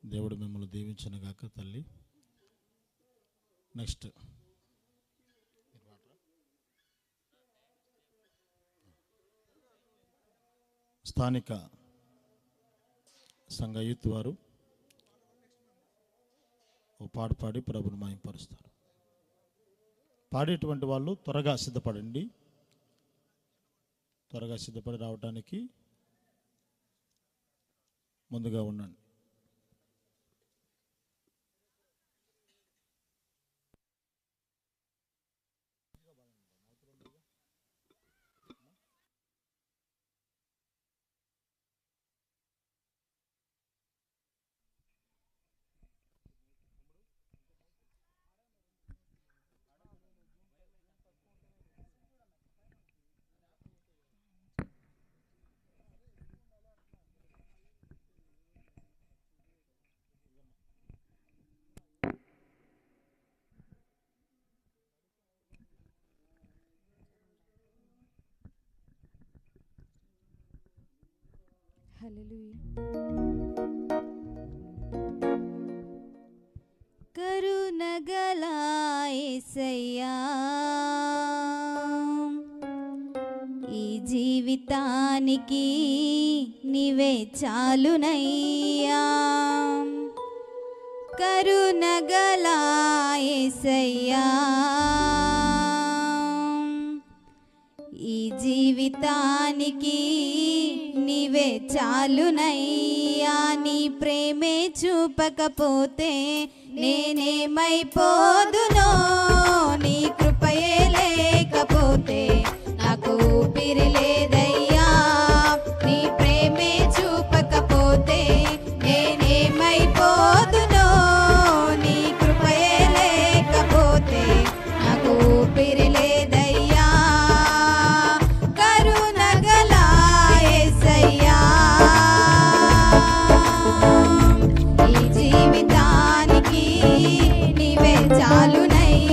దేవుడు మిమ్మల్ని దీవించను గాక తల్లి. నెక్స్ట్ స్థానిక సంఘ యూత్ వారు ఓ పాట పాడి ప్రభుని మహిమపరుస్తారు. పాడేటువంటి వాళ్ళు త్వరగా సిద్ధపడండి. త్వరగా సిద్ధపడి రావడానికి ముందుగా ఉండండి. కరుణగల యేసయ్యా, ఈ జీవితానికి నీవే చాలునయ్యా. కరుణగల యేసయ్యా, ఈ జీవితానికి నీవే చాలునయ్యా. నీ ప్రేమే చూపకపోతే నేనేమైపోదునో, నీ కృపయే లేకపోతే నాకు ఊపిరి లేదయ్యా. నీ ప్రేమే చూపకపోతే నేనేమైపోదునో, నీ కృపయే లేకపోతే నాకు ఊపిరి లేదయ్యా. కరుణగల యేసయ్యా, ఈ జీవితానికి నీవే చాలునయ్యా.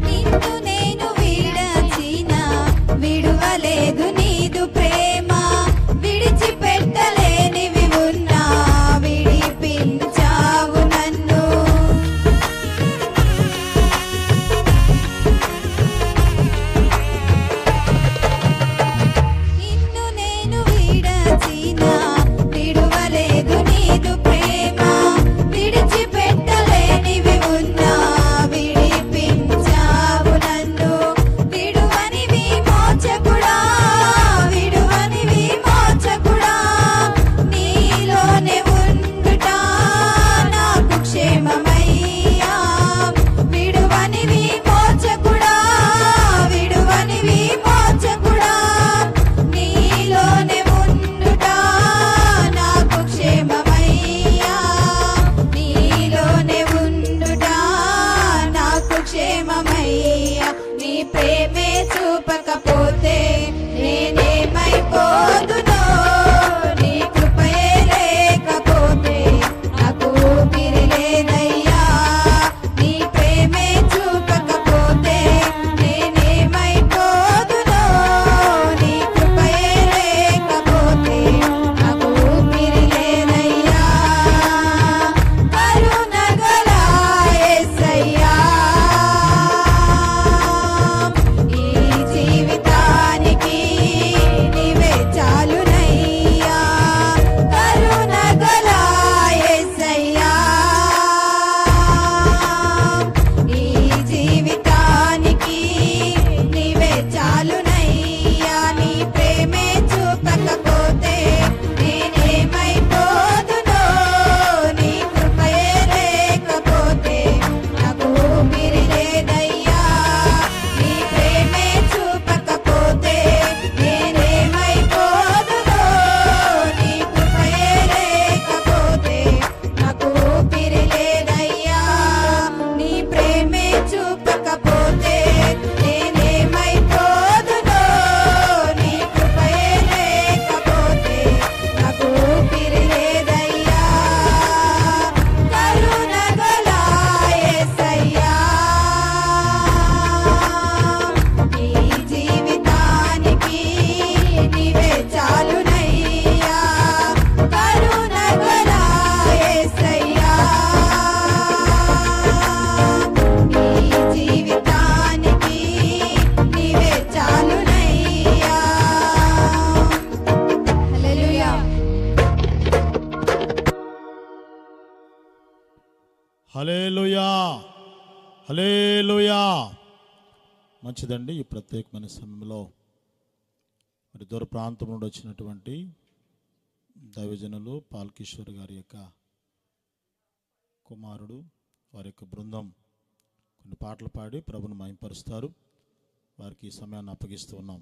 నిన్ను నేను విడచిన విడువలేదు నీదు ప్రేమ విడిచిపెట్టలేనివి ఉన్నా విడిపించావు నన్ను నిన్ను నేను విడచిన విడువలేదు నీదు ప్రేమ విడిచిపెట్టలేనివి ఉన్నా విడిపించావు నన్ను విడువని విమోచకుడా విడువని విమోచకుడా నీలోనే ఉండుట నాకు క్షేమమయ్యా విడువని విమోచకుడా విడువని విమోచకుడా నీలోనే ఉండుట నాకు క్షేమమయ్యా నీలోనే ఉండుట నాకు క్షేమమయ్యా నీ ప్రేమే చూపకపోతే నేనేమైపోదునో నీ కృపయే లేకపోతే నాకు ఊపిరి లేదయ్యా నీ ప్రేమే చూపకపోతే నేనేమైపోదునో నీ కృపయే లేకపోతే నాకు ఊపిరి లేదయ్యా కరుణగల యేసయ్యా ఈ జీవితానికి నీవే చాలునయ్యా కరుణగల యేసయ్యా ఈ జీవితానికి నీవే చాలునయ్యా నీ ప్రేమే చూపకపోతే నేనేమైపోదునో నీ కృపయే లేకపోతే నాకు ఊపిరి లేదయ్యా నీ ప్రేమే చూపకపోతే నేనేమైపోదునో నీ కృపయే లేకపోతే నాకు ఊపిరి లేదయ్యా నీ ప్రేమే చూపకపోతే నేనేమైపోదునో నీ కృపయే లేకపోతే నాకు ఊపిరి లేదయ్యా కరుణగల యేసయ్యా ఈ జీవితానికి నీవే చాలునయ్యా కరుణగల యేసయ్యా ఈ జీవితానికి నీవే చాలునయ్యా హల్లెలూయా హల్లెలూయా హల్లెలూయా. మంచిదండి. ఈ ప్రత్యేకమైన సమయంలో మరి దూర ప్రాంతం నుండి వచ్చినటువంటి దైవజనులు పాల్కిషోర్ గారి యొక్క కుమారుడు వారి యొక్క బృందం కొన్ని పాటలు పాడి ప్రభుని మహింపరుస్తారు. వారికి ఈ సమయాన్ని అప్పగిస్తూ ఉన్నాం.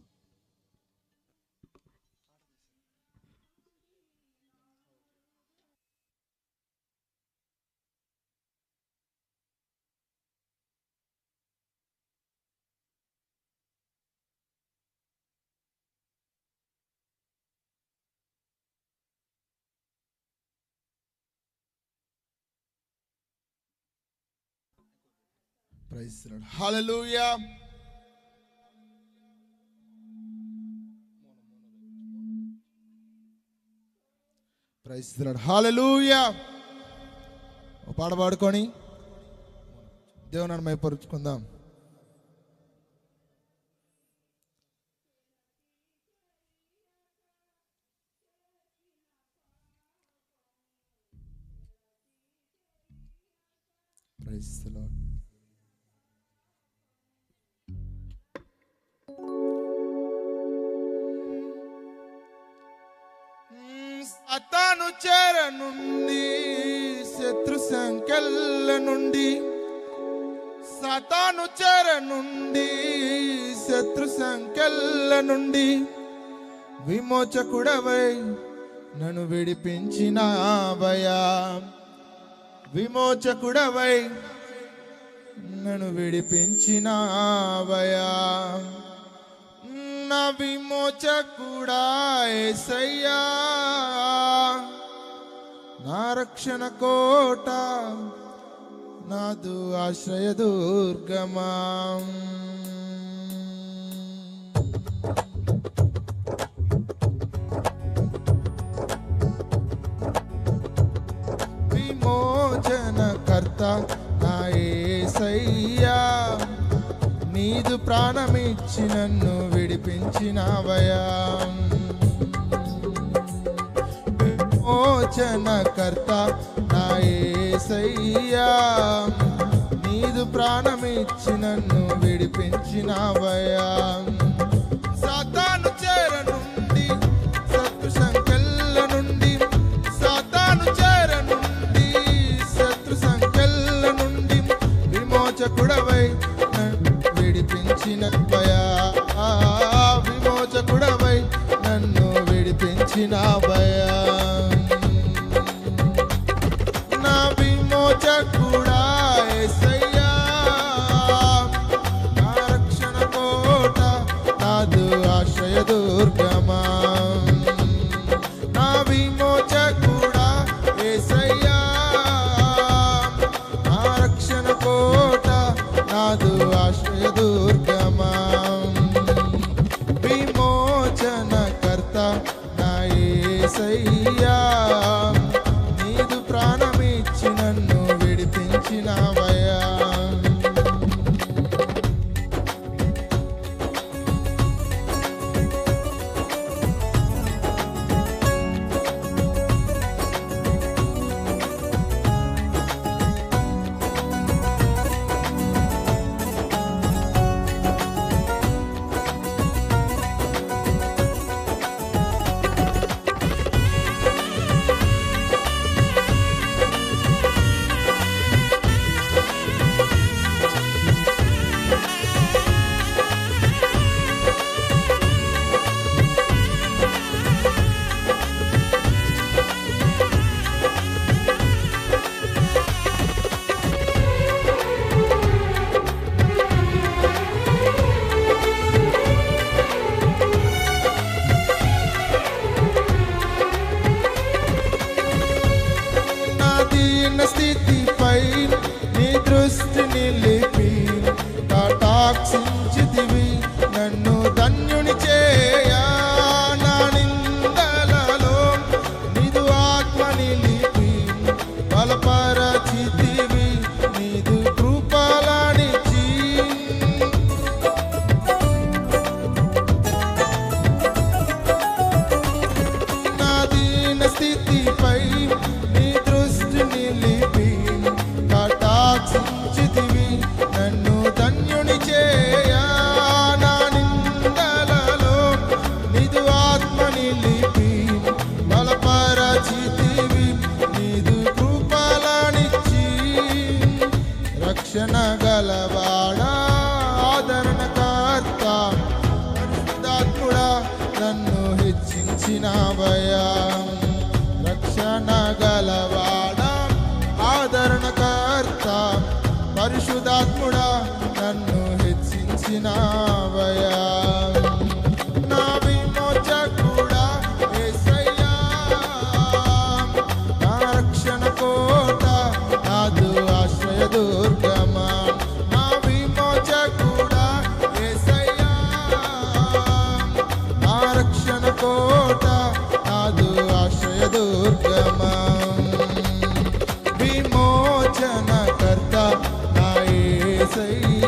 Praise the Lord. Hallelujah. Praise the Lord. Hallelujah. ఓ పాట పాడుకొని దేవుని మైపరుచుకుందాం. Praise the Lord. సాతాను చెర నుండి శత్రు సంకెళ్ళ నుండి సాతాను చెర నుండి శత్రు సంకెళ్ళ నుండి విమోచకుడవై నన్ను విడిపించినావయ్యా విమోచకుడవై నన్ను విడిపించినావయ్యా నా విమోచకుడా యేసయ్యా నా రక్షణ కోట నాదు ఆశ్రయ దుర్గమా విమోచన కర్త నా యేసయ్యా నీదు ప్రాణమిచ్చి నన్ను విడిపించినవయా విమోచన కర్త నా యేసయ్యా నీదు ప్రాణమిచ్చి నన్ను విడిపించినవయా సాతాను చేర నుండి శత్రు సంకెళ్ళ నుండి సాతాను చేర నుండి శత్రు సంకెళ్ళ నుండి విమోచకుడవై నన్ను విడిపించినవయా విమోచకుడవై నన్ను విడిపించినవయా నా విమోచకుడా యేసయ్యా నా రక్షణ కోట నాదు ఆశ్రయ దుర్గమా నా విమోచకుడా యేసయ్యా నా రక్షణ కోట నాదు ఆశ్రయ దుర్గమా విమోచన కర్త నా యేసయ్యా నీదు ప్రాణమిచ్చి నన్ను విడిపించినవయా నా దీన స్థితిపై నీ దృష్టి నిలిపి కటాక్షించితివి నన్ను ధన్యుని చేయా నా నిందలలో నీదు ఆత్మ నిలిపి బలపరచితివి నీదు కృపలనిచ్చి నా దీన స్థితిపై నీ దృష్టి నిలిపి కటాక్షించితివి నన్ను ధన్యుని చేయా నా నిందలలో నీదు ఆత్మ నిలిపి బలపరచితివి నీదు కృపలనిచ్చి రక్షణ గలవాడా ఆదరణకర్త పరిశుద్ధాత్ముడా నన్ను హెచ్చించినవయా రక్షణ గలవాడా ఆదరణకర్త పరిశుద్ధాత్ముడా నన్ను హెచ్చించినవయా నా విమోచకుడా యేసయ్యా నా రక్షణ కోట నాదు ఆశ్రయ దుర్గమా నా విమోచకుడా యేసయ్యా నా రక్షణ కోట నాదు ఆశ్రయ దుర్గమా విమోచన కర్త నా యేసయ్యా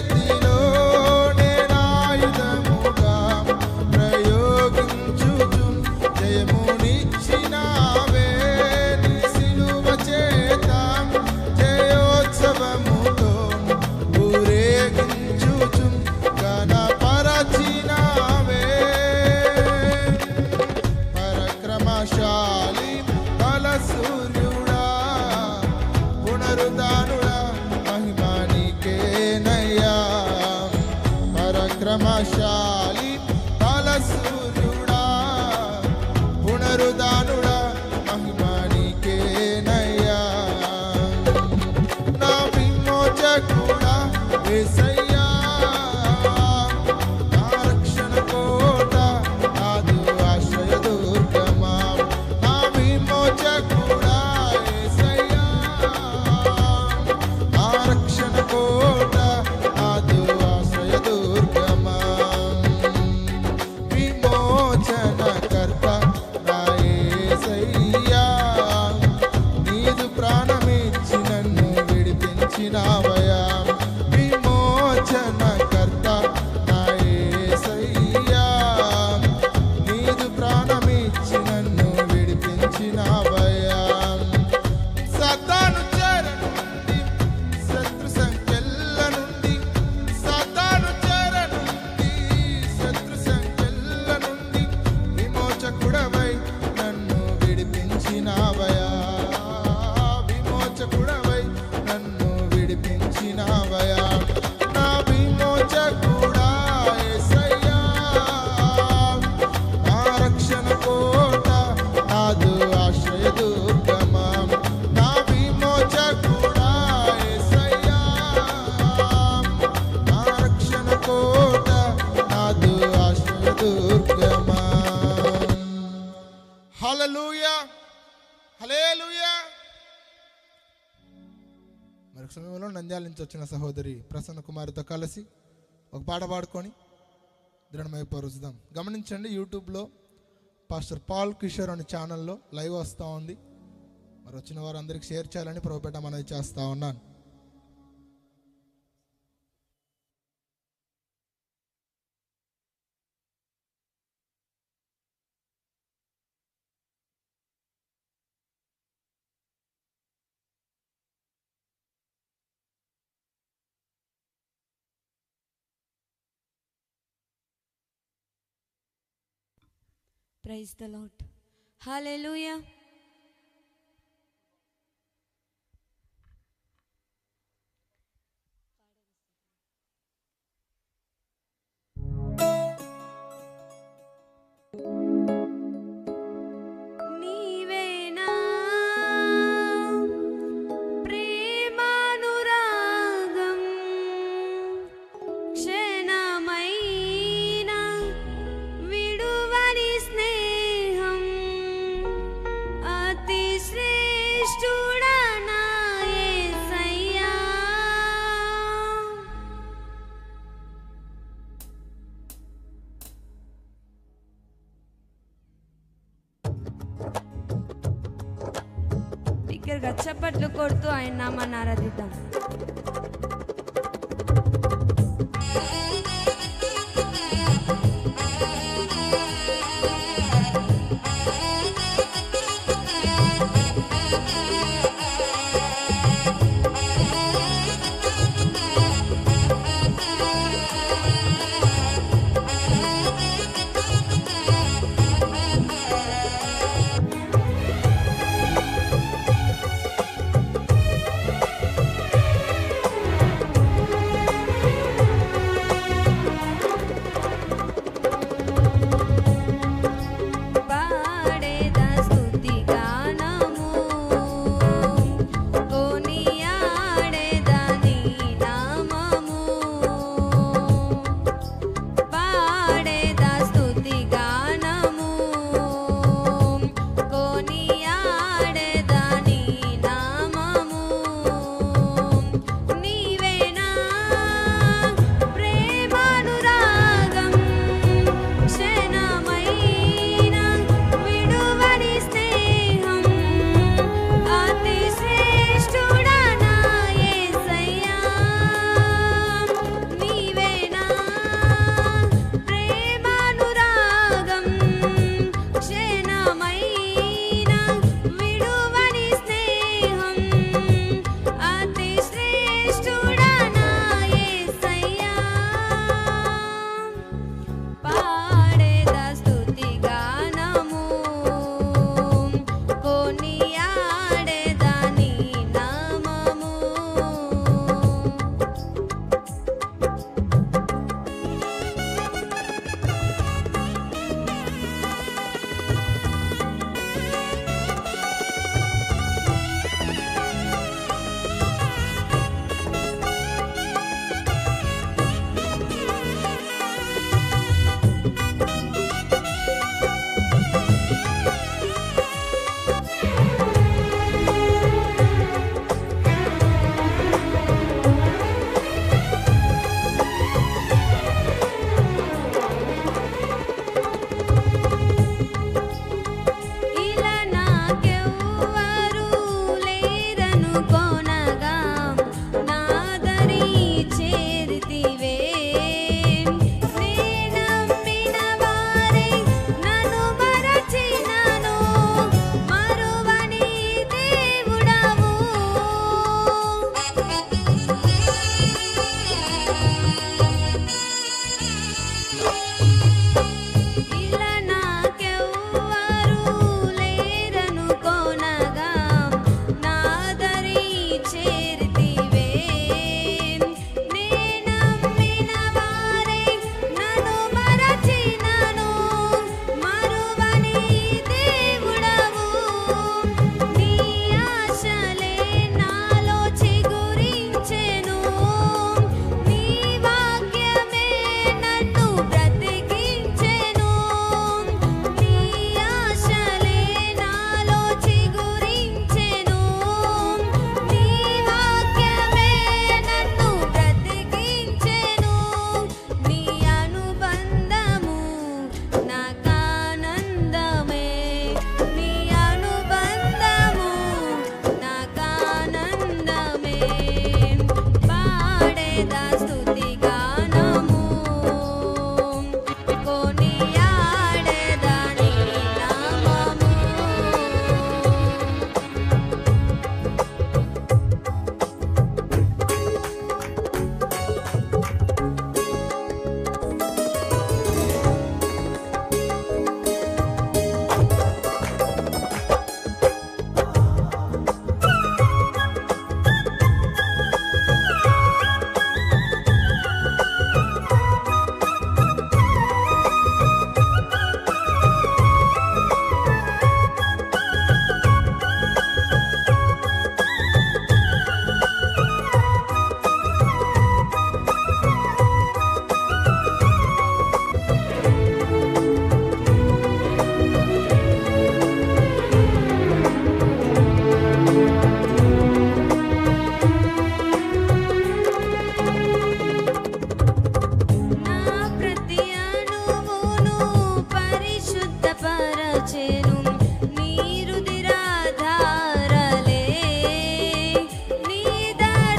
చేతిలో నేనాయుధముగా ప్రయోగించుచు జయమునిచ్చినావే నీ సిలువ చేత జయోత్సవముతో ఊరేగించుచు ఘనపరచినావే పరక్రమశాలి బల సూర్యుడా పునరుద్ధానుడా మహిమా నీకేనయ్యా పరక్రమశాలి బల సూర్యుడా పునరుద్ధానుడా మహిమా నీకేనయ్యా నా విమోచకుడా యేసయ్యా నా రక్షణ కోట నాదు ఆశ్రయ దుర్గమా నా విమోచకుడా యేసయ్యా నా రక్షణ కోట నాదు ఆశ్రయ దుర్గమా విమోచనకర్త నా యేసయ్యా నీదు ప్రాణమిచ్చి నన్ను విడిపించినావయా విమోచనకర్త నా యేసయ్యా నీదు ప్రాణమిచ్చి నన్ను విడిపించినావయా సాతాను చెర నుండి శత్రు సంకెళ్ళ నుండి సాతాను చెర నుండి శత్రు సంకెళ్ళ నుండి విమోచకుడవై నన్ను విడిపించినావయా విమోచకుడవై నన్ను విడిపించినావయా నా విమోచకుడా యేసయ్యా నా రక్షణ కోట నాదు ఆశ్రయ దుర్గమా నా విమోచకుడా యేసయ్యా నా రక్షణ కోట నాదు ఆశ్రయ దుర్గమా హల్లెలూయా హల్లెలూయా మరొక సమయంలో నంద్యాల నుంచి వచ్చిన సహోదరి ప్రసన్న కుమారితో కలిసి ఒక పాట పాడుకొని దృఢమైపరుచుదాం. గమనించండి, యూట్యూబ్లో పాస్టర్ పాల్ కిషోర్ అనే ఛానల్లో లైవ్ వస్తూ ఉంది. మరి వచ్చిన వారందరికీ షేర్ చేయాలని ప్రభుపేట మనవి చేస్తూ ఉన్నాను. Praise the Lord. Hallelujah. నీవేనా ప్రేమానురాగం క్షణమైనా విడువని స్నేహం అతి శ్రేష్ఠుడా నా యేసయ్యా. బిగ్గరగా చప్పట్లు కొడుతూ ఆయన నామాన్ని ఆరాధిద్దాం.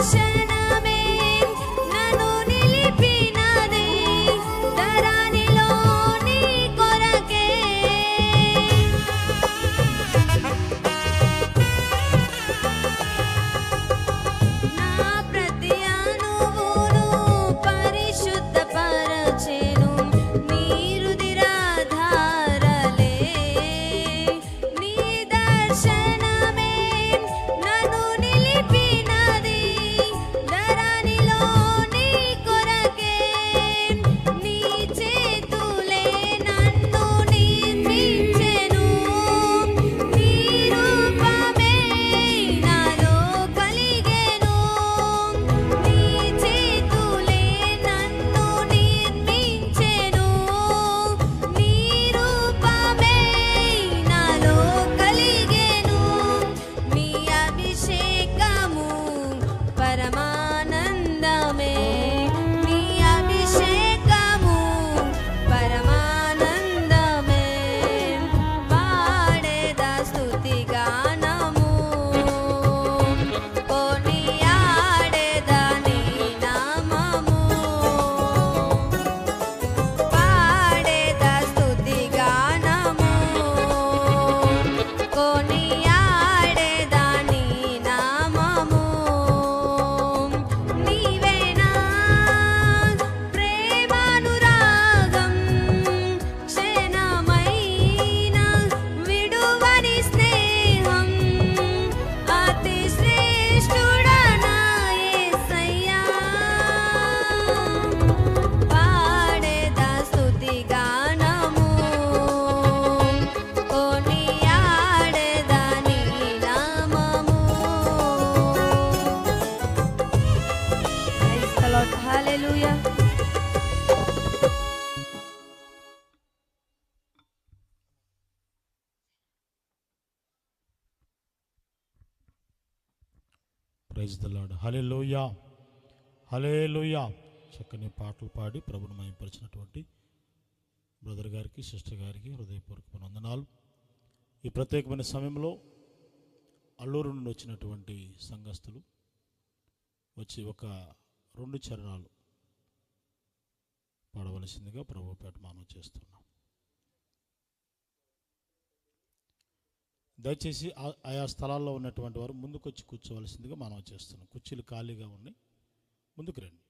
దర్శనమే నన్ను నిలిపినది ధరణిలో నీ కొరకే నా ప్రతి అణువును పరిశుద్ధపరచెను నీ రుధిరధారలే నీ దర్శనమే నన్ను నిలిపినది ధరణిలో నీ కొరకే నీ చేతులే నన్ను నిర్మించెను నీ రూపమే నాలో కలిగెను నీ చేతులే నన్ను నిర్మించెను నీ రూపమే నాలో కలిగెను నీ అభిషేకము పరమానందమే నీ అభిషేకము పరమానందమే పాడేదా స్తుతి గానము కొనియాడేదా నీ నామము పాడేదా స్తుతి గానము కొనియాడేదా నీ నామము నీవేనా ప్రేమానురాగం క్షణమైన విడువని స్నేహం అతి శ్రేష్ఠుడనా యేసయ్యా పాడేదా స్తుతి గానము కొనియాడేదా నీ నామము praise the lord hallelujah praise the lord. Hallelujah, hallelujah. చక్కని పాటలు పాడి ప్రభుని మహిమపరిచినటువంటి బ్రదర్ గారికి, సిస్టర్ గారికి హృదయపూర్వక వందనాలు. ఈ ప్రత్యేకమైన సమయంలో అల్లూరు నుండి వచ్చినటువంటి సంఘస్థులు వచ్చి ఒక 2 చరణాలు పాడవలసిందిగా ప్రభుపేట మనం చేస్తున్నాం. దయచేసి ఆయా స్థలాల్లో ఉన్నటువంటి వారు ముందుకొచ్చి కూర్చోవలసిందిగా మనం చేస్తున్నాం. కుర్చీలు ఖాళీగా ఉన్నాయి, ముందుకు రండి.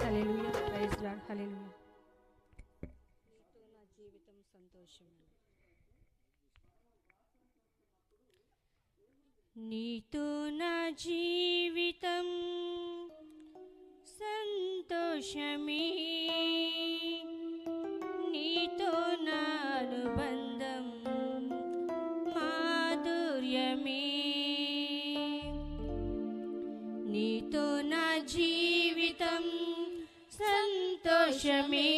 హల్లెలూయా ప్రైజ్ ది లార్డ్ హల్లెలూయా నా జీవితం సంతోషం నీతో నా జీవితం సంతోషమే నీతో నా అనుబంధం మాధుర్యమే నీతో నా జీవితం సంతోషమే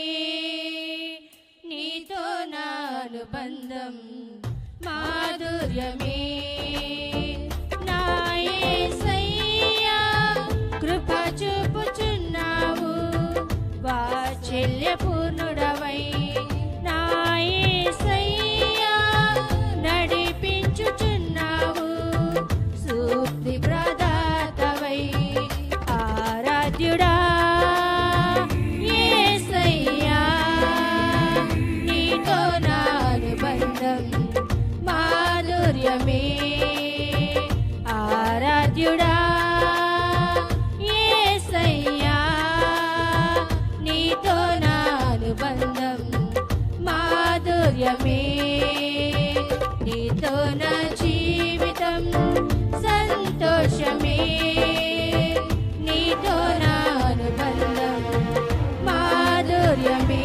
నీతో నా అనుబంధం మాధుర్యమే నా యేసయ్యా కృప చూపుచున్నావు వాత్సల్య పూర్ణుడవై నా యేసయ్యా నడిపించుచున్నావు సూక్తి ప్రదాతవై ఆరాధ్యుడా యేసయ్యా నీతో నా అనుబంధం మాధుర్యమే ఆరాధ్యుడా యేసయ్యా, నీతో నా అనుబంధం మాధుర్యమే, నీతో నా జీవితం సంతోషమే, నీతో నా అనుబంధం మాధుర్యమే.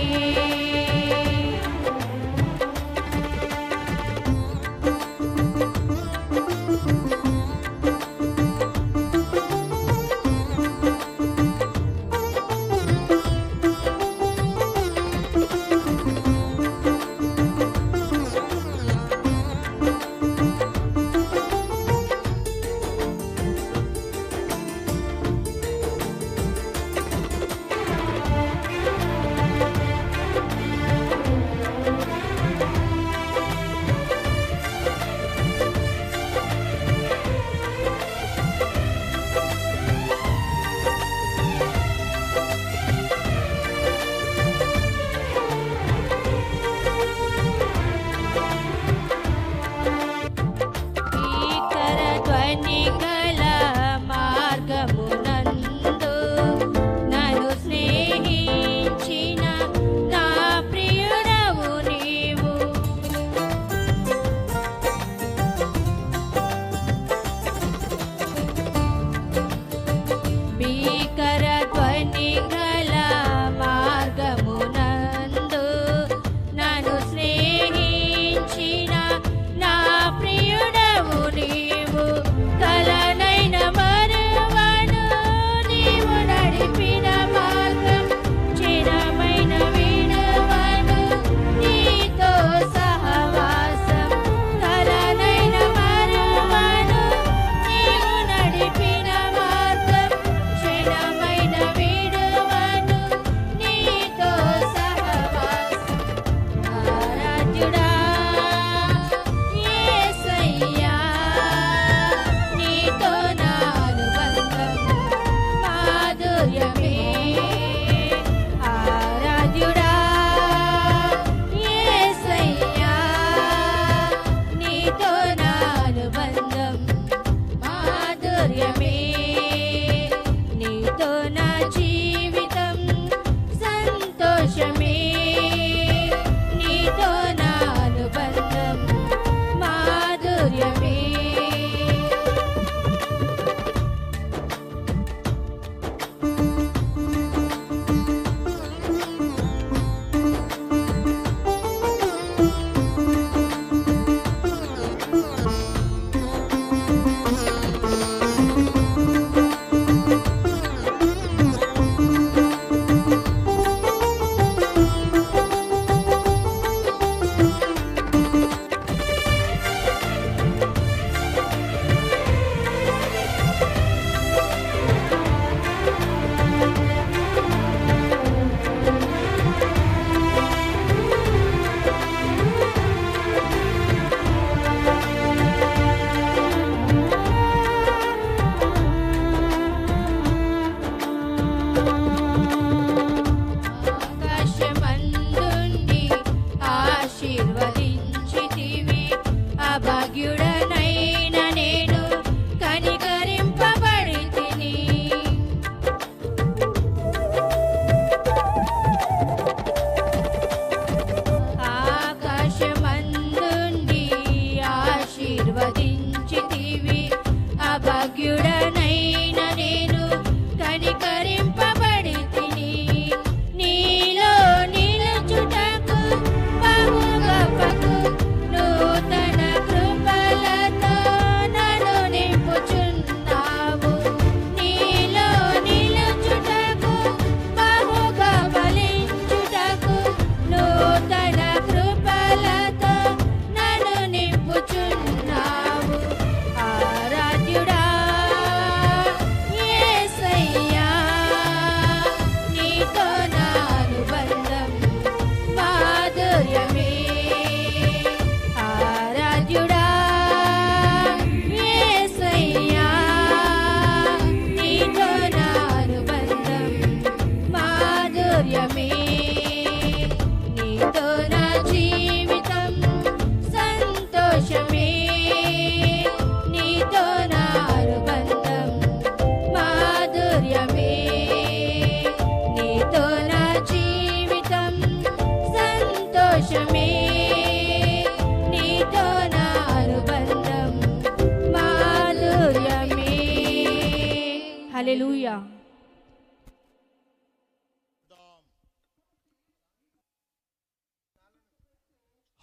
హల్లెలూయా.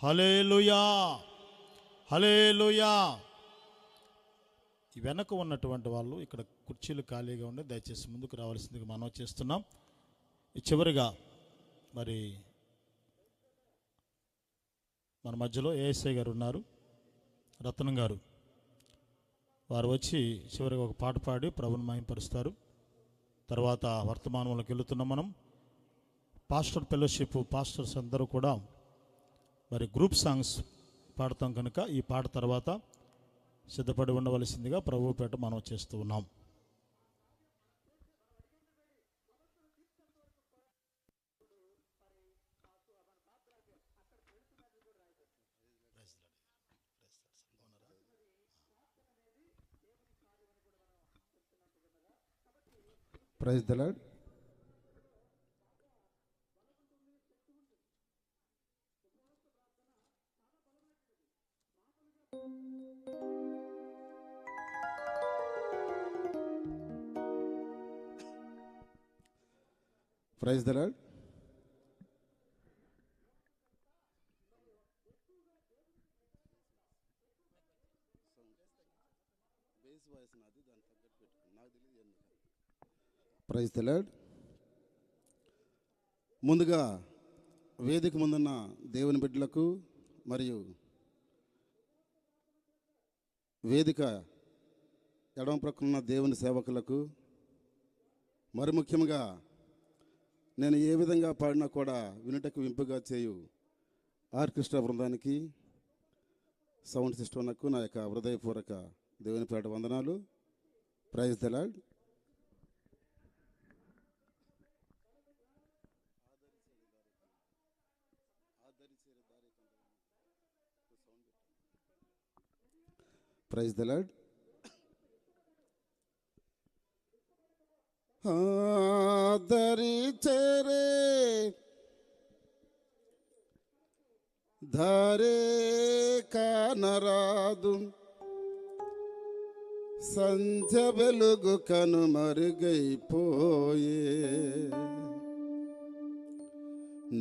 హల్లెలూయా, హల్లెలూయా. ఈ వెనక ఉన్నటువంటి వాళ్ళు ఇక్కడ కుర్చీలు ఖాళీగా ఉండి దయచేసి ముందుకు రావాల్సిందిగా మనం చేస్తున్నాం. ఈ చివరిగా మరి మన మధ్యలో ఏఎస్ఐ గారు ఉన్నారు, రత్నం గారు. వారు వచ్చి చివరిగా ఒక పాట పాడి ప్రభుని మహిమపరుస్తారు. తర్వాత వర్తమానంలోకి వెళుతున్నాం మనం. పాస్టర్ ఫెలోషిప్ పాస్టర్స్ అందరూ కూడా మరి గ్రూప్ సాంగ్స్ పాడతాం కనుక ఈ పాట తర్వాత సిద్ధపడి ఉండవలసిందిగా ప్రభు పేట మనం చేస్తూ ఉన్నాం. Praise the Lord. Praise the Lord. Praise the Lord. ముందుగా వేదిక ముందున్న దేవుని బిడ్డలకు మరియు వేదిక ఎడమ ప్రక్కన దేవుని సేవకులకు, మరి ముఖ్యంగా నేను ఏ విధంగా పాడినా కూడా వినుటకు వింపుగా చేయు ఆర్కెస్ట్రా బృందానికి, సౌండ్ సిస్టమ్కు నా యొక్క హృదయపూర్వక దేవుని పేట వందనాలు. Praise the Lord. Praise the Lord. ఆదరి చేరే ధారే కానరాదు, సంధ్య వెలుగు కనుమరుగైపోయే,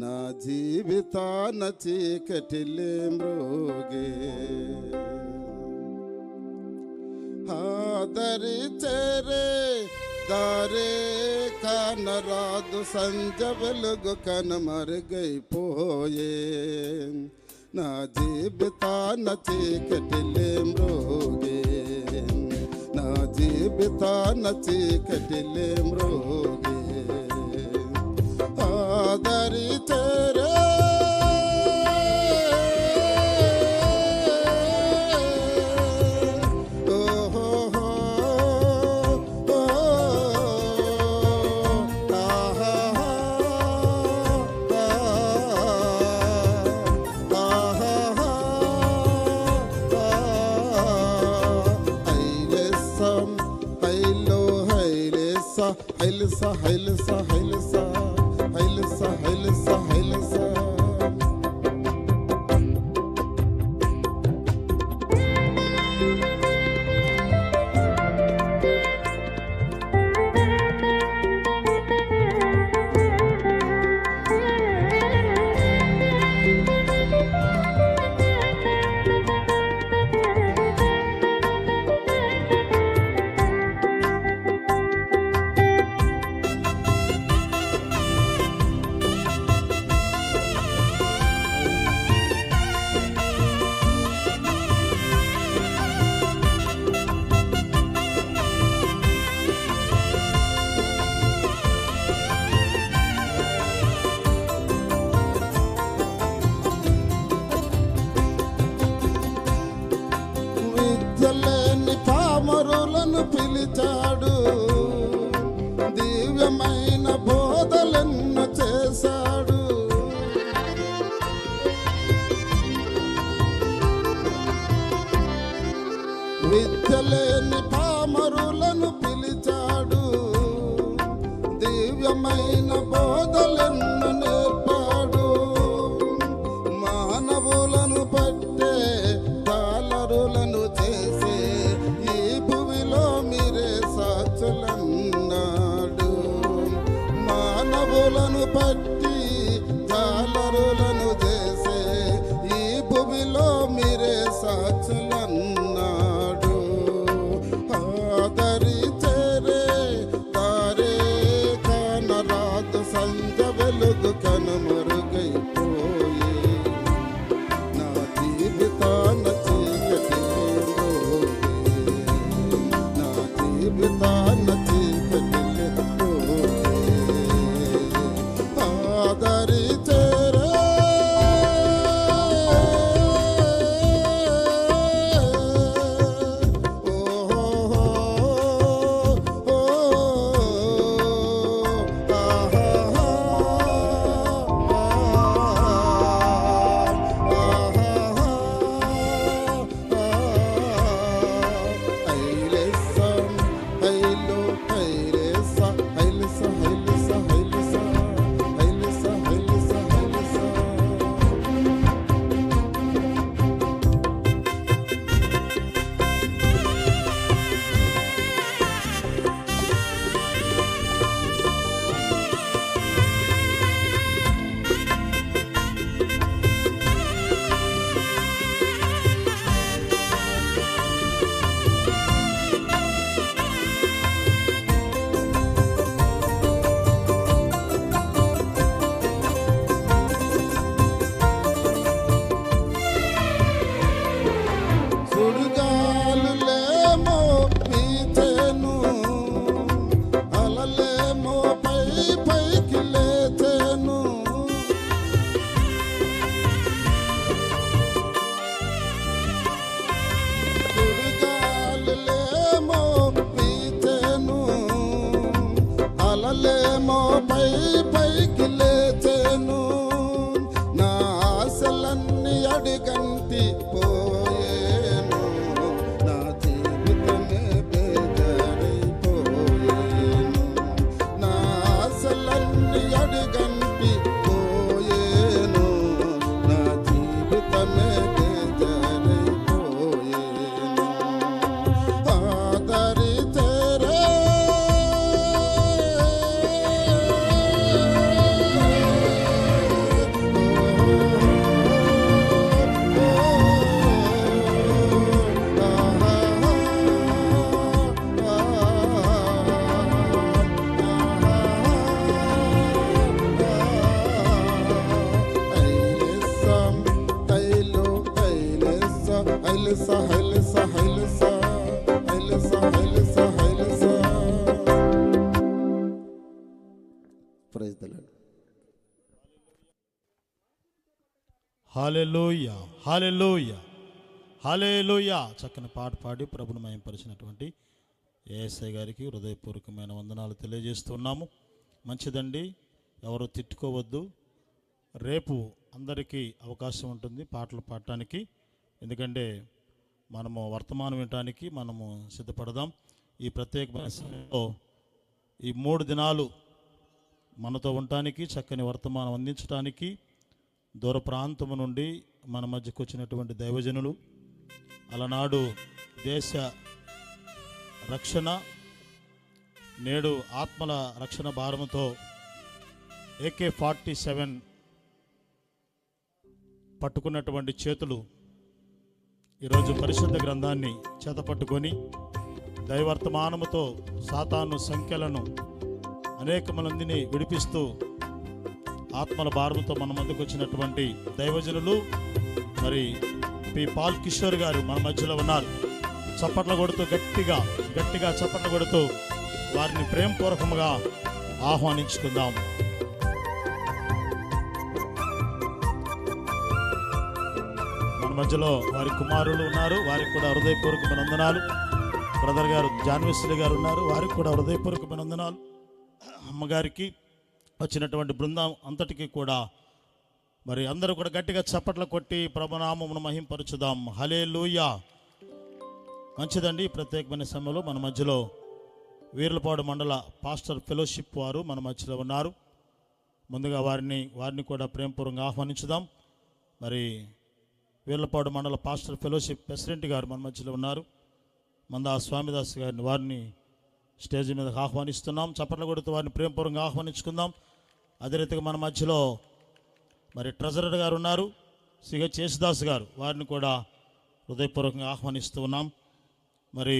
నా జీవితాన చీకటిలే మ్రోగే. ఆదరి చేరే దారే కానరాదు, సంధ్య వెలుగు కనుమరుగైపోయే, నా జీవితాన చీకటిలే మ్రోగే, నా జీవితాన చీకటిలే మ్రోగే. ఆదరి చేరే హైలసా హైలసా హైలసా హైలసా హైలసా హైలసా. విద్యలేని పామరులను పిలిచాడు, దివ్యమైన బోధలను చేశాడు. విద్యలేని పామరులను పిలిచాడు, దివ్యమైన బోధలను నేర్పాడు. మానవులను పట్టే తాళరులను చేసే ఈ భూమిలో మీరే సాక్షులన్నారు. పట్టి జాలరులను చేసే ఈ భూమిలో మీరే సాక్షులన్నాడు. ఆదరి చేరే తారే కానరాదు సంజ వెలుగు కనుమరుగైపోయే నా జీవితాన చీకటిలో నా జీవితాన చీకటిలో ఆదరి చేరే సుడిగాలులేమో వీచెను, అలలేమో పైకి లేచెను. సుడిగాలులేమో వీచెను, అలలేమో పైకి లేచెను. నా ఆశలన్నీ అడిగంటి పోయేను, నా జీవితమే బేజారైపోయేను. నా ఆశలన్నీ అడిగంటి పోయేను, నా జీవితమే బేజారైపోయేను. ఆదరి చేరే Praise the Lord. Hallelujah, hallelujah, hallelujah. చక్కని పాట పాడి ప్రభుని మహిమపరిచినటువంటి యేసయ్య గారికి హృదయపూర్వకమైన వందనాలు తెలియజేస్తున్నాము. మంచిదండి, ఎవరు తిట్టుకోవద్దు. రేపు అందరికీ అవకాశం ఉంటుంది పాటలు పాడటానికి. ఎందుకంటే మనము వర్తమానం వినటానికి మనము సిద్ధపడదాం. ఈ ప్రత్యేకమైన సమయంలో ఈ 3 దినాలు మనతో ఉండటానికి, చక్కని వర్తమానం అందించడానికి దూర ప్రాంతము నుండి మన మధ్యకు వచ్చినటువంటి దైవజనులు, అలనాడు దేశ రక్షణ, నేడు ఆత్మల రక్షణ భారముతో AK-47 పట్టుకున్నటువంటి చేతులు ఈరోజు పరిశుద్ధ గ్రంథాన్ని చేతపట్టుకొని దైవర్తమానముతో సాతాను సంఖ్యలను అనేక మందిని విడిపిస్తూ ఆత్మల భారముతో మన మధ్యకు వచ్చినటువంటి దైవజనులు మరి పి పాల్ కిషోర్ గారు మన మధ్యలో ఉన్నారు. చప్పట్లు కొడుతూ గట్టిగా చప్పట్లు కొడుతూ వారిని ప్రేమపూర్వకంగా ఆహ్వానించుకుందాం. మన మధ్యలో వారి కుమారులు ఉన్నారు, వారికి కూడా హృదయపూర్వకమైన వందనాలు. బ్రదర్ గారు జాన్వేశ్వరి గారు ఉన్నారు, వారికి కూడా హృదయపూర్వకమైన వందనాలు. అమ్మగారికి వచ్చినటువంటి బృందం అంతటికీ కూడా మరి అందరూ కూడా గట్టిగా చప్పట్లు కొట్టి ప్రభునామమును మహింపరచుదాం. హల్లెలూయా. మంచిదండి, ఈ ప్రత్యేకమైన సమయంలో మన మధ్యలో వీర్లపాడు మండల పాస్టర్ ఫెలోషిప్ వారు మన మధ్యలో ఉన్నారు. ముందుగా వారిని కూడా ప్రేమపూర్వకంగా ఆహ్వానించుదాం. మరి వీర్లపాడు మండల పాస్టర్ ఫెలోషిప్ ప్రెసిడెంట్ గారు మన మధ్యలో ఉన్నారు. మందా స్వామిదాస్ వారిని స్టేజ్ మీదకి ఆహ్వానిస్తున్నాం. చప్పట్లు కొడుతూ వారిని ప్రేమపూర్వకంగా ఆహ్వానించుకుందాం. అదే రీతిగా మన మధ్యలో మరి ట్రెజరర్ గారు ఉన్నారు, సిహెచ్ యేసుదాస్ గారు, వారిని కూడా హృదయపూర్వకంగా ఆహ్వానిస్తూ ఉన్నాం. మరి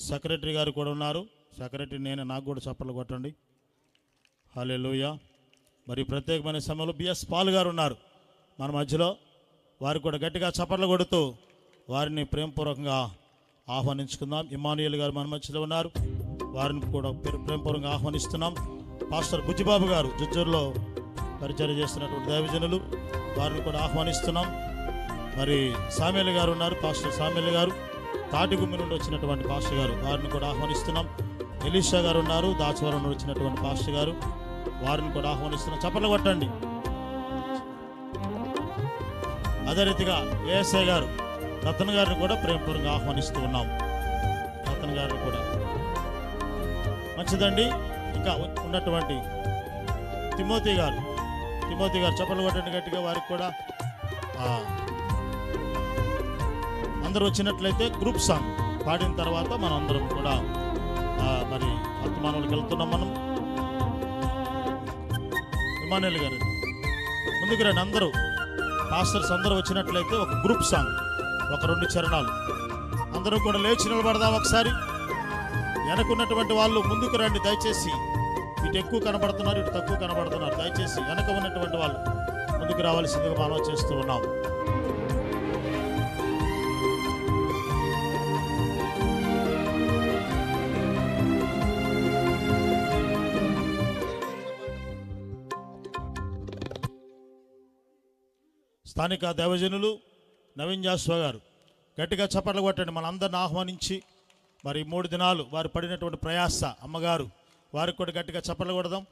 సెక్రటరీ గారు కూడా ఉన్నారు. సెక్రటరీ నేను, నాకు కూడా చప్పట్లు కొట్టండి. హల్లెలూయా. మరి ప్రత్యేకమైన సమయంలో బిఎస్ పాల్ గారు ఉన్నారు మన మధ్యలో, వారికి కూడా గట్టిగా చప్పట్లు కొడుతూ వారిని ప్రేమపూర్వకంగా ఆహ్వానించుకుందాం. ఇమ్మానుయేల్ గారు మన మధ్యలో ఉన్నారు, వారిని కూడా ప్రేమపూర్వకంగా ఆహ్వానిస్తున్నాం. పాస్టర్ బుజ్జిబాబు గారు జుజ్జూరులో పరిచయం చేస్తున్నటువంటి దైవజనులు, వారిని కూడా ఆహ్వానిస్తున్నాం. మరి సామేల్ గారు ఉన్నారు, పాస్టర్ సామేల్ గారు, తాటిగుమ్మి నుండి వచ్చినటువంటి పాస్టర్ గారు, వారిని కూడా ఆహ్వానిస్తున్నాం. ఎలీషా గారు ఉన్నారు, దాచవరం నుండి వచ్చినటువంటి పాస్టర్ గారు, వారిని కూడా ఆహ్వానిస్తున్నాం. చప్పట్లు కొట్టండి. అదే రీతిగా ఏఎస్ఐ గారు రతన్ గారిని కూడా ప్రేమపూర్వకంగా ఆహ్వానిస్తూ ఉన్నాం. రతన్ గారిని కూడా మంచిదండి. ఇంకా ఉన్నటువంటి తిమోతి గారు చప్పట్లు కొట్టండి గట్టిగా. వారికి కూడా అందరూ వచ్చినట్లయితే గ్రూప్ సాంగ్ పాడిన తర్వాత మనం అందరం కూడా మరి వర్తమానంలోకి వెళ్తున్నాం. మనం ఇమ్మానుయేల్ గారు ముందుకు రండి. అందరూ పాస్టర్స్ అందరూ వచ్చినట్లయితే ఒక గ్రూప్ సాంగ్, ఒక 2 చరణాలు అందరూ కూడా లేచి నిలబడదాం. ఒకసారి వెనకున్నటువంటి వాళ్ళు ముందుకు రండి దయచేసి. ఇటు ఎక్కువ కనబడుతున్నారు, ఇటు తక్కువ కనబడుతున్నారు. దయచేసి వెనక ఉన్నటువంటి వాళ్ళు ముందుకు రావాల్సిందిగా మనం చేస్తూ ఉన్నాం. స్థానిక దైవజనులు నవీన్ జాస్వా గారు గట్టిగా చప్పట్లు కొట్టండి. మనందరిని ఆహ్వానించి మరి 3 దినాలు వారు పడినటువంటి ప్రయాస, అమ్మగారు వారికి కూడా గట్టిగా చప్పట్లు కొడదాం.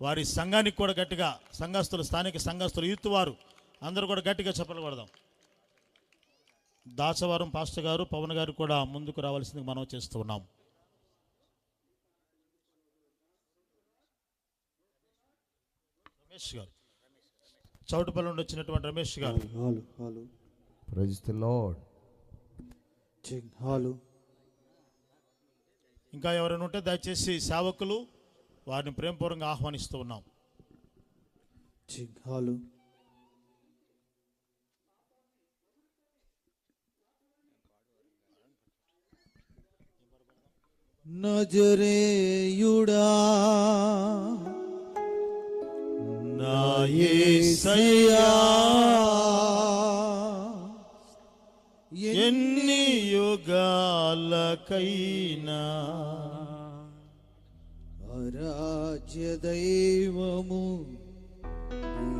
వారి సంఘానికి కూడా గట్టిగా, సంఘస్థులు, స్థానిక సంఘస్థులు, యూత్ వారు అందరూ కూడా గట్టిగా చప్పట్లు కొడదాం. దాచవరం పాస్టర్ గారు, పవన్ గారు కూడా ముందుకు రావాల్సింది మనం చేస్తూ ఉన్నాం. రమేష్ గారు, చౌటుపల్లి నుండి వచ్చినటువంటి రమేష్ గారు. Praise the Lord. ఇంకా ఎవరైనా ఉంటే దయచేసి సేవకులు వారిని ప్రేమపూర్వకంగా ఆహ్వానిస్తూ ఉన్నాం. నజరేయుడా నా యేసయ్యా, ఎన్ని యుగాలకైనా ఆరాధ్య దైవము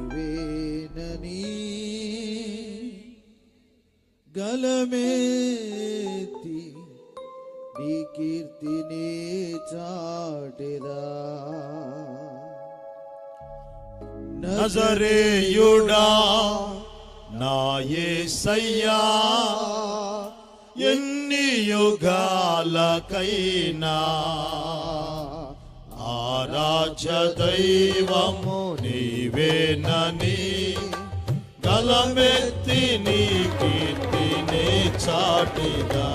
నీవేనని గలమేతి నీ కీర్తిని చాటెదా. నజరేయుడా నా యేసయ్యా, ఎన్ని యుగాలకైనా ఆరాధ్య దైవము నీవేనని గలమెత్తి నీ కీర్తిని చాటిదా.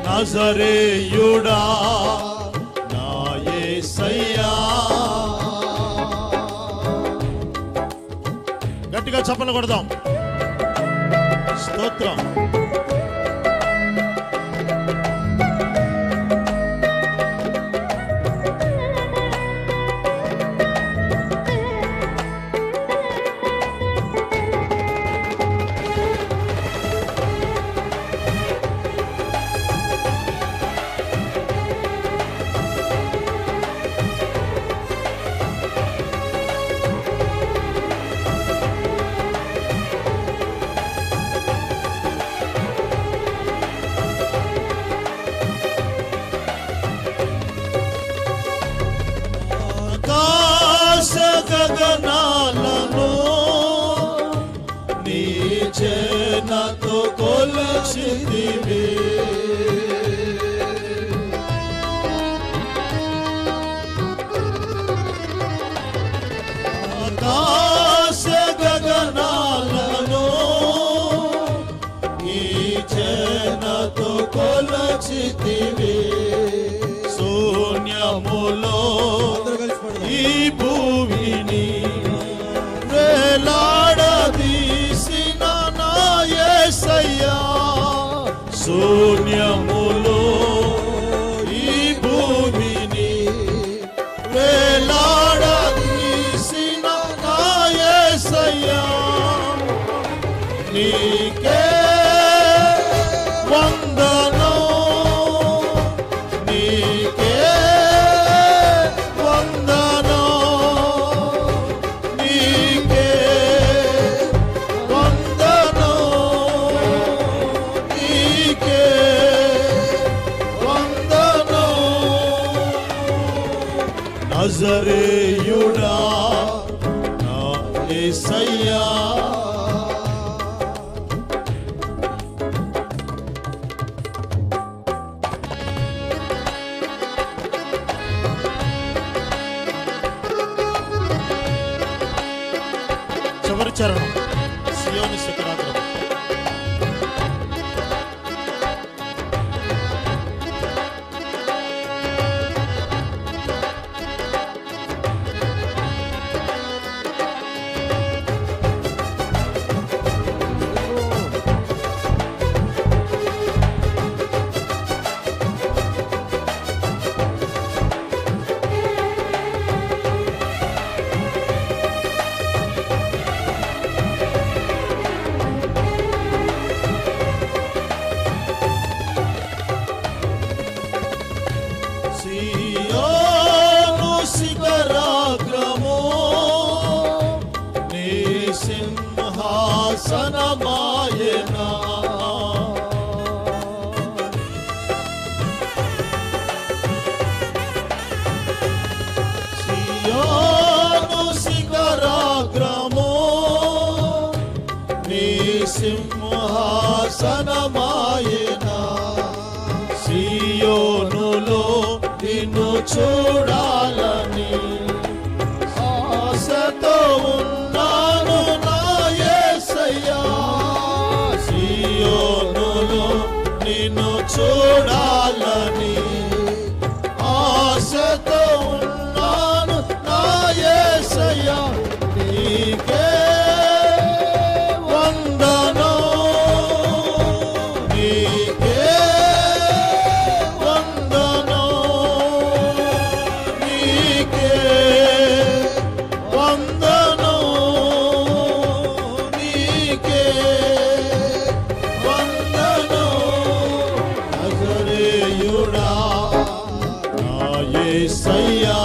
నజరేయుడా నా యేసయ్యా. గట్టిగా చప్పట్లు కొడదాం. స్తోత్రం. గగనాలను నీ జనతో కొలచితివి. ఆకాశ గగనాలను నీ జనతో కొలచితివి. శూన్యములో ఈ భూమిని నీకే వందనం, నీకే వందనం, నీకే వందనం, నీకే వందనం. నజరేయుడా నా యేసయ్యా, చివరి చరణం సియోను శిఖరాగ్రం. సియోను శిఖరాగ్రము నీ సింహాసనమాయెనా, సియోను శిఖరాగ్రము నీ సింహాసనమాయెనా, సియోనులో నిన్ను చూడాలని ఆశతో ఉన్నాను నా యేసయ్యా, సియోనులో నిన్ను చూడాలని ఆశతో ఉన్నాను నా యేసయ్యా, నీకే వందనం, నీకే వందనం, నీకే వందనం, నీకే వందనం. నజరేయుడా నా యేసయ్యా,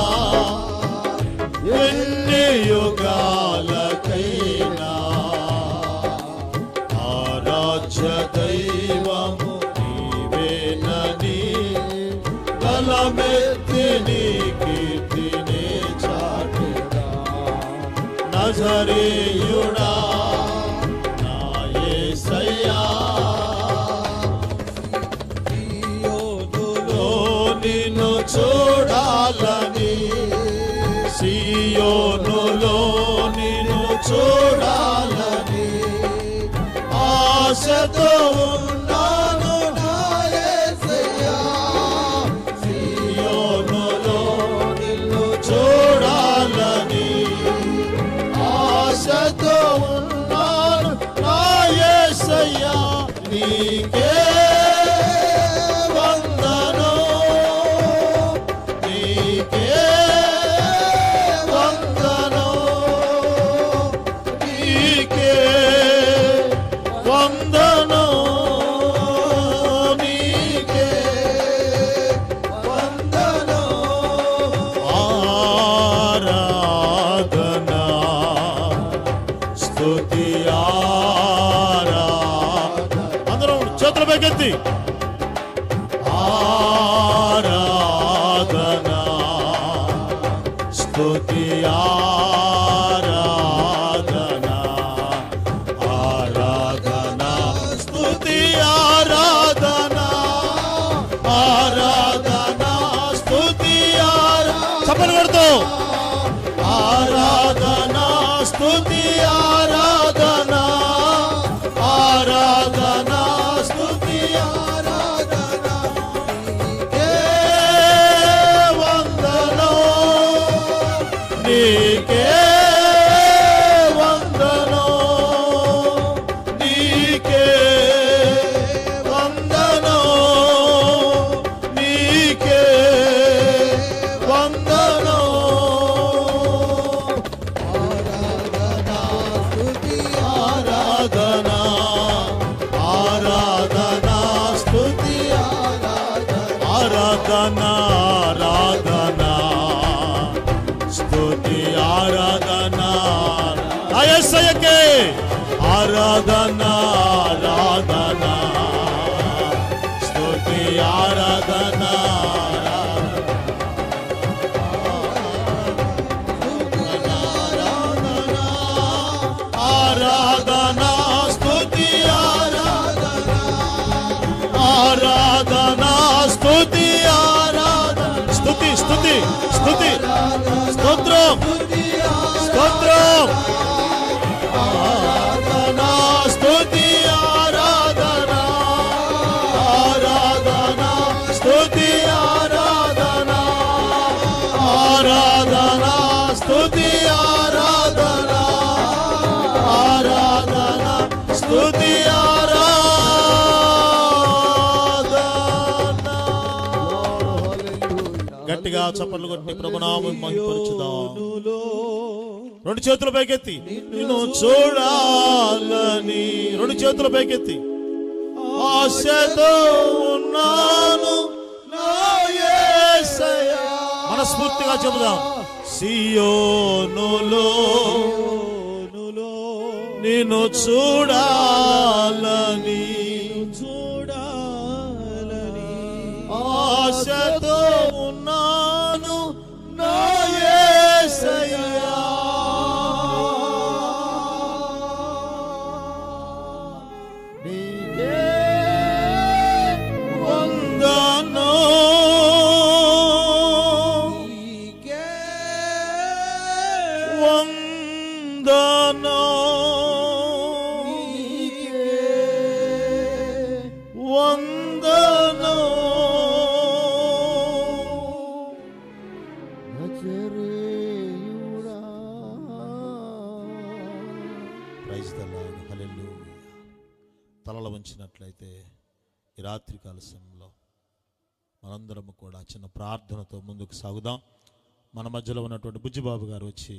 ఎన్ని యుగాలకైనా ఆరాధ్య దైవము నీవేనని బలమెత్తి నీ కీర్తిని చాటుదా, నజరేయుడా నా యేసయ్యా, సియోనులో నిన్ను చూడాలని, సియోనులో నిన్ను చూడాలని ఆశతో ఉన్నాను నా యేసయ్యా, సియోనులో నిన్ను చూడాలని ఆశతో ఉన్నాను నా యేసయ్యా, నీకే వందనం, నీకే వందనం, నీకే వందనం, నీకే వందనం. ఆరాధనా స్తుతి ఆరాధన, అందరం చేతులు పైకెత్తి ఆరాధనా స్తుతి ఆరాధనా, ఆరాధనా స్తుతి ఆరాధనా, ఆరాధనా స్తుతి చప్పలు కొడుతూ ఆరాధనా స్తుతి ఆరాధనా, ఆరాధనా స్తుతి ఆరాధనా, నీకే వందనం, నీకే వందనం, నీకే వందనం, నీకే వందనం. ఆరాధనా స్తుతి ఆరాధనా, ఆరాధన ఆరాధన స్తుతి ఆరాధన ఆరాధన స్తుతి ఆరాధన ఆరాధన స్తుతి ఆరాధన స్తుతి స్తుతి స్తుతి స్తోత్రం స్తోత్రం ఆరాధన స్తుతి ఆరాధన ఆరాధన స్తుతి ఆరాధన ఆరాధన స్తుతి ఆరాధన ఆరాధన స్తుతి ఆరాధన. గట్టిగా చప్పట్లు కొట్టి ప్రభునామం మహిమపరచుదాం. రెండు చేతుల పైకెత్తి నిన్ను చూడాలని రెండు చేతుల పైకెత్తి ఆశతో ఉన్నాను నా యేసయ్యా. మనస్ఫూర్తిగా చెబుదాం. సియోనులో నిన్ను చూడాలని ఆశతో ఉన్నాను నా యేసయ్యా. నీకే వందనం వందనం ప్రైజ్ ది లార్డ్. హల్లెలూయా. తలలు వంచినట్లయితే ఈ రాత్రికాల సమయంలో మనందరం కూడా చిన్న ప్రార్థనతో ముందుకు సాగుదాం. మన మధ్యలో ఉన్నటువంటి బుజ్జిబాబు గారు వచ్చి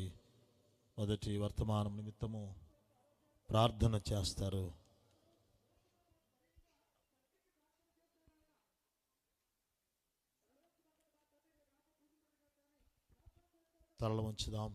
మొదటి వర్తమానం నిమిత్తము ప్రార్థన చేస్తారు. తలలు వంచుదాం.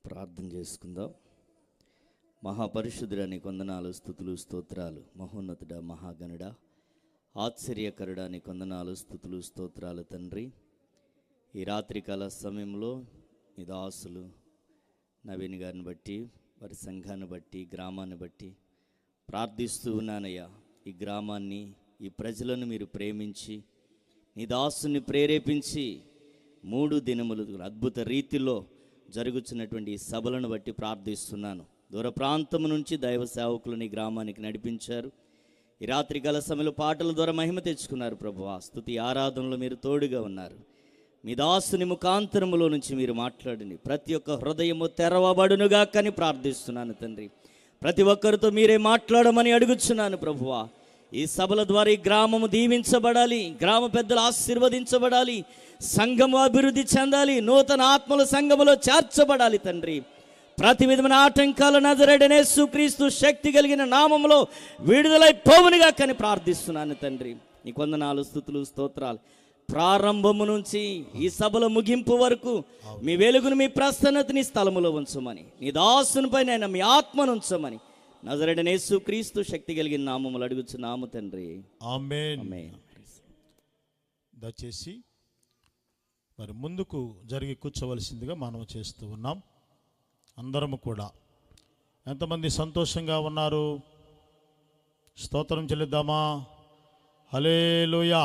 ప్రార్థన చేసుకుందాం. మహాపరిశుద్ధుడా నీకు వందనాలు, స్తుతులు, స్తోత్రాలు. మహోన్నతుడా, మహాగణుడా, ఆశ్చర్యకరుడా నీకు వందనాలు, స్తుతులు, స్తోత్రాలు తండ్రి. ఈ రాత్రికాల సమయంలో నీ దాసులు నవీన్ గారిని బట్టి, వారి సంఘాన్ని బట్టి, గ్రామాన్ని బట్టి ప్రార్థిస్తూ ఉన్నానయ్యా. ఈ గ్రామాన్ని, ఈ ప్రజలను మీరు ప్రేమించి నీ దాసుని ప్రేరేపించి 3 దినములు అద్భుత రీతిలో జరుగుతున్నటువంటి ఈ సభలను బట్టి ప్రార్థిస్తున్నాను. దూర ప్రాంతం నుంచి దైవ సేవకులను ఈ గ్రామానికి నడిపించారు. ఈ రాత్రికాల సమయంలో పాటల ద్వారా మహిమ తెచ్చుకున్నారు ప్రభువా. స్తుతి ఆరాధనలో మీరు తోడుగా ఉన్నారు. మీ దాసుని ముఖాంతరములో నుంచి మీరు మాట్లాడండి. ప్రతి ఒక్క హృదయము తెరవబడునుగా కానీ ప్రార్థిస్తున్నాను తండ్రి. ప్రతి ఒక్కరితో మీరే మాట్లాడమని అడుగుచున్నాను ప్రభువా. ఈ సభల ద్వారా ఈ గ్రామము దీవించబడాలి, గ్రామ పెద్దలు ఆశీర్వదించబడాలి, సంఘము అభివృద్ధి చెందాలి, నూతన ఆత్మల సంఘములో చేర్చబడాలి తండ్రి. ప్రతి విధమైన ఆటంకాల నజరేయుడైన యేసుక్రీస్తు శక్తి కలిగిన నామములో విడుదలై పోవునుగా కానీ ప్రార్థిస్తున్నాను తండ్రి. నీకు వందనాలు, స్తుతులు, స్తోత్రాలు. ప్రారంభము నుంచి ఈ సభల ముగింపు వరకు మీ వెలుగును, మీ ప్రసన్నతని స్థలములో ఉంచమని, నీ దాసునిపై నేను మీ ఆత్మను ఉంచమని నజరేయుడైన యేసుక్రీస్తు శక్తి కలిగిన నామములు అడుగుచున్నాము తండ్రి. ఆమేన్. ఆమేన్. దయచేసి మరి ముందుకు జరిగి కూర్చోవలసిందిగా మనం చేస్తూ ఉన్నాం. అందరము కూడా ఎంతమంది సంతోషంగా ఉన్నారు? స్తోత్రం చెల్లిద్దామా? హల్లెలూయా.